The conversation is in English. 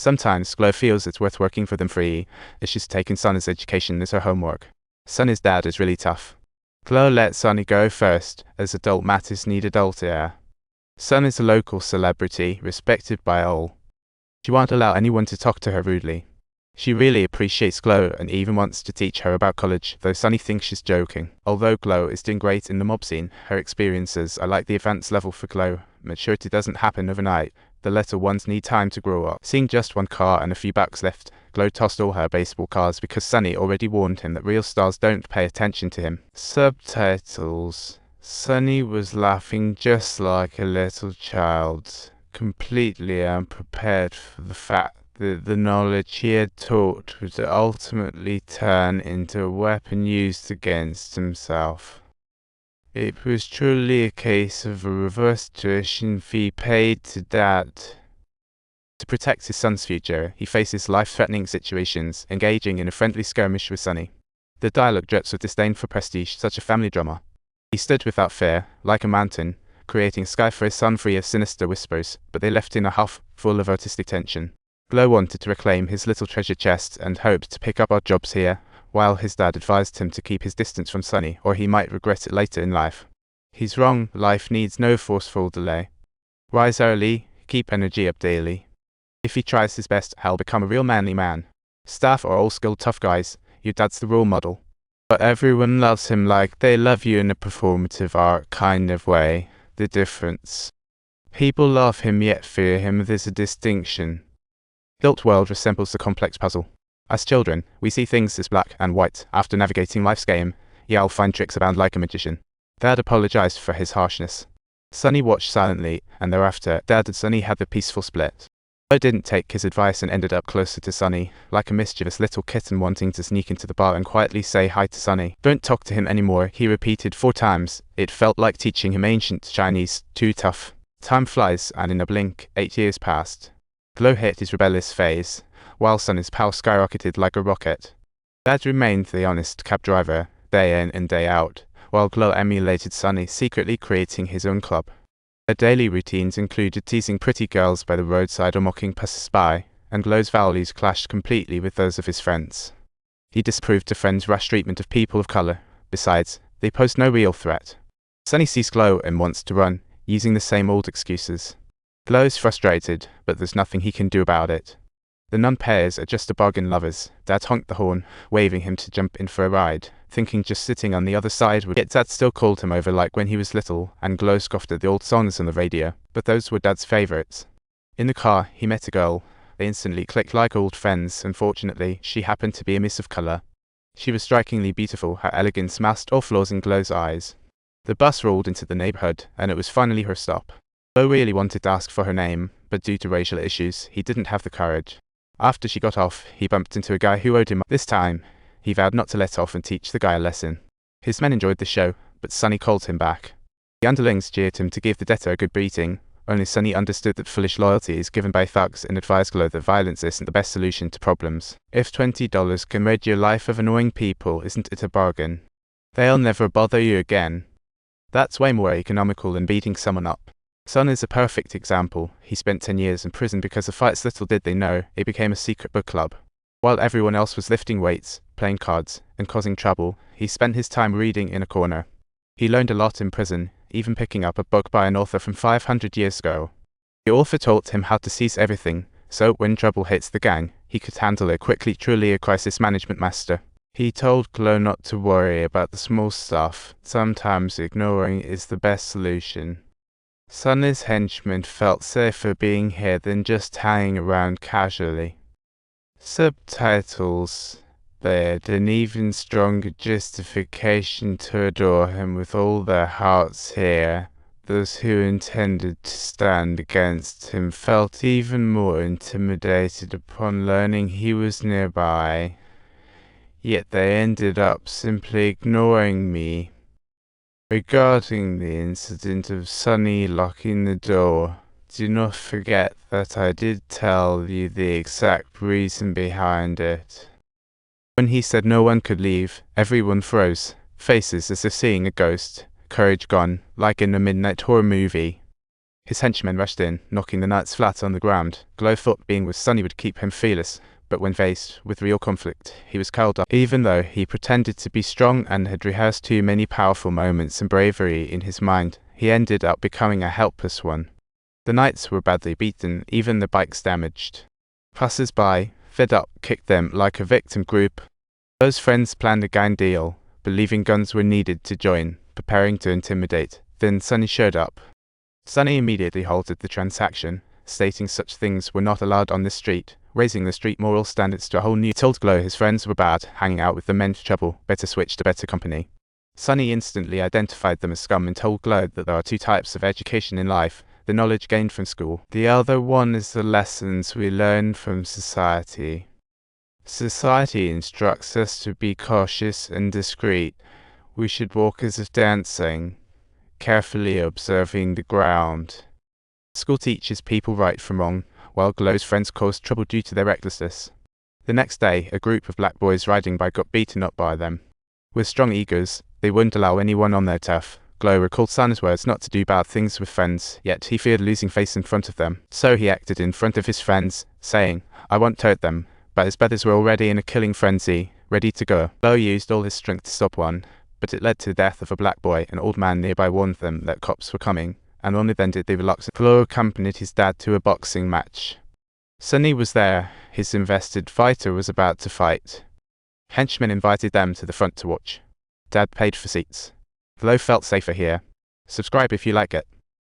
Sometimes Glow feels it's worth working for them free, as she's taken Sunny's education as her homework. Sunny's dad is really tough. Glow lets Sunny go first, as adult matters need adult ear. Sun is a local celebrity, respected by all. She won't allow anyone to talk to her rudely. She really appreciates Glow and even wants to teach her about college, though Sunny thinks she's joking. Although Glow is doing great in the mob scene, her experiences are like the advanced level for Glow. Maturity doesn't happen overnight. The little ones need time to grow up. Seeing just one car and a few bucks left, Glow tossed all her baseball cards because Sunny already warned him that real stars don't pay attention to him. Subtitles. Sunny was laughing just like a little child, completely unprepared for the fact that the knowledge he had taught would ultimately turn into a weapon used against himself. It was truly a case of a reverse tuition fee paid to Dad. To protect his son's future, he faces life-threatening situations, engaging in a friendly skirmish with Sunny. The dialogue drips with disdain for prestige, such a family drama. He stood without fear, like a mountain, creating a sky for his son free of sinister whispers, but they left in a huff full of artistic tension. Glow wanted to reclaim his little treasure chest and hoped to pick up odd jobs here, while his dad advised him to keep his distance from Sunny, or he might regret it later in life. He's wrong, life needs no forceful delay. Rise early, keep energy up daily. If he tries his best, he'll become a real manly man. Staff are all skilled tough guys, your dad's the role model. But everyone loves him like they love you in a performative art kind of way. The difference. People love him yet fear him, there's a distinction. Built world resembles a complex puzzle. As children, we see things as black and white. After navigating life's game, Yao find tricks abound like a magician. Dad apologized for his harshness. Sunny watched silently, and thereafter, Dad and Sunny had the peaceful split. Glow didn't take his advice and ended up closer to Sunny, like a mischievous little kitten wanting to sneak into the bar and quietly say hi to Sunny. Don't talk to him anymore, he repeated 4 times. It felt like teaching him ancient Chinese, too tough. Time flies, and in a blink, 8 years passed. Glow hit his rebellious phase, while Sunny's power skyrocketed like a rocket. Dad remained the honest cab driver, day in and day out, while Glow emulated Sunny, secretly creating his own club. Their daily routines included teasing pretty girls by the roadside or mocking passers-by, and Glow's values clashed completely with those of his friends. He disapproved of friends' rash treatment of people of color. Besides, they posed no real threat. Sunny sees Glow and wants to run, using the same old excuses. Glow's frustrated, but there's nothing he can do about it. The non-pairs are just a bargain lovers. Dad honked the horn, waving him to jump in for a ride, thinking just sitting on the other side would. Yet Dad still called him over like when he was little, and Glow scoffed at the old songs on the radio, but those were Dad's favorites. In the car, he met a girl. They instantly clicked like old friends. Unfortunately, she happened to be a miss of color. She was strikingly beautiful, her elegance masked all flaws in Glow's eyes. The bus rolled into the neighborhood, and it was finally her stop. Glow really wanted to ask for her name, but due to racial issues, he didn't have the courage. After she got off, he bumped into a guy who owed him. This time, he vowed not to let off and teach the guy a lesson. His men enjoyed the show, but Sunny called him back. The underlings jeered him to give the debtor a good beating. Only Sunny understood that foolish loyalty is given by thugs and advised Glow that violence isn't the best solution to problems. If $20 can rid your life of annoying people, isn't it a bargain? They'll never bother you again. That's way more economical than beating someone up. Sun is a perfect example. He spent 10 years in prison because of fights. Little did they know, it became a secret book club. While everyone else was lifting weights, playing cards, and causing trouble, he spent his time reading in a corner. He learned a lot in prison, even picking up a book by an author from 500 years ago. The author taught him how to seize everything, so when trouble hits the gang, he could handle it quickly. Truly a crisis management master. He told Glow not to worry about the small stuff. Sometimes ignoring is the best solution. Sunny's henchmen felt safer being here than just hanging around casually. Subtitles. They had an even stronger justification to adore him with all their hearts here. Those who intended to stand against him felt even more intimidated upon learning he was nearby. Yet they ended up simply ignoring me. Regarding the incident of Sunny locking the door, do not forget that I did tell you the exact reason behind it. When he said no one could leave, everyone froze, faces as if seeing a ghost, courage gone, like in a midnight horror movie. His henchmen rushed in, knocking the knights flat on the ground. Glow thought being with Sunny would keep him fearless, but when faced with real conflict, he was curled up. Even though he pretended to be strong and had rehearsed too many powerful moments and bravery in his mind, he ended up becoming a helpless one. The knights were badly beaten, even the bikes damaged. Passers-by, fed up, kicked them like a victim group. Glow's friends planned a gang deal, believing guns were needed to join, preparing to intimidate. Then Sunny showed up. Sunny immediately halted the transaction, stating such things were not allowed on this street, raising the street moral standards to a whole new. Told Glow his friends were bad, hanging out with them meant trouble, better switch to better company. Sunny instantly identified them as scum and told Glow that there are two types of education in life: the knowledge gained from school. The other one is the lessons we learn from society. Society instructs us to be cautious and discreet. We should walk as if dancing, carefully observing the ground. School teaches people right from wrong, while Glow's friends caused trouble due to their recklessness. The next day, a group of black boys riding by got beaten up by them. With strong egos, they wouldn't allow anyone on their turf. Glow recalled Sun's words not to do bad things with friends, yet he feared losing face in front of them. So he acted in front of his friends, saying, "I won't hurt them," but his brothers were already in a killing frenzy, ready to go. Glow used all his strength to stop one, but it led to the death of a black boy. An old man nearby warned them that cops were coming, and only then did they relax. Glow accompanied his dad to a boxing match. Sunny was there. His invested fighter was about to fight. Henchmen invited them to the front to watch. Dad paid for seats. Glow felt safer here. Subscribe if you like it.